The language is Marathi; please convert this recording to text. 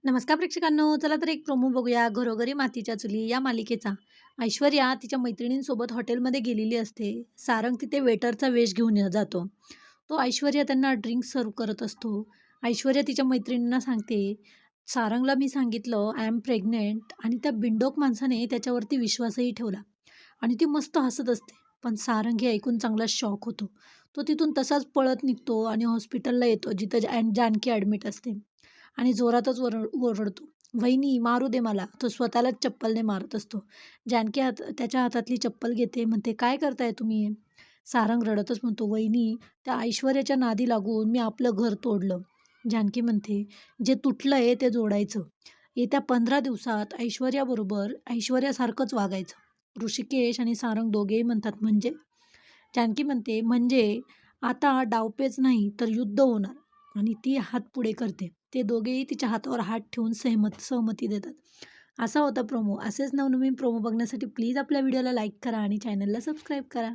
नमस्कार प्रेक्षकांनो, चला तर एक प्रोमो बघूया. घरोघरी मातीच्या चुली या मालिकेचा. ऐश्वर्या तिच्या मैत्रिणींसोबत हॉटेलमध्ये गेलेली असते. सारंग तिथे वेटरचा वेश घेऊन जातो. तो ऐश्वर्या त्यांना ड्रिंक सर्व्ह करत असतो. ऐश्वर्या तिच्या मैत्रिणींना सांगते, "सारंगला मी सांगितलं आय एम प्रेग्नंट" आणि त्या बिंडोक माणसाने त्याच्यावरती विश्वासही ठेवला आणि ती मस्त हसत असते. पण सारंग हे ऐकून चांगला शॉक होतो. तो तिथून तसाच पळत निघतो आणि हॉस्पिटलला येतो जिथं जानकी ॲडमिट असते. आणि जोरातच ओरडतो, "वहिनी मारू दे मला." तो स्वतःलाच चप्पलने मारत असतो. जानकी त्याच्या हातातली चप्पल घेते, म्हणते, "काय करताय तुम्ही?" सारंग रडतच म्हणतो, "वहिनी, त्या ऐश्वर्याच्या नादी लागून मी आपलं घर तोडलं." जानकी म्हणते, "जे तुटलंय ते जोडायचं. येत्या 15 दिवसात ऐश्वर्याबरोबर ऐश्वर्यासारखंच वागायचं." ऋषिकेश आणि सारंग दोघेही म्हणतात, "म्हणजे?" जानकी म्हणते, "म्हणजे आता डावपेच नाही तर युद्ध होणार." आणि ती हात पुढे करते. ते दोघेही तिच्या हातावर हात ठेवून सहमती देतात. असा होता प्रोमो. असेच नवनवीन प्रोमो बघण्यासाठी प्लीज आपल्या व्हिडिओला लाईक करा आणि चॅनलला सबस्क्राईब करा.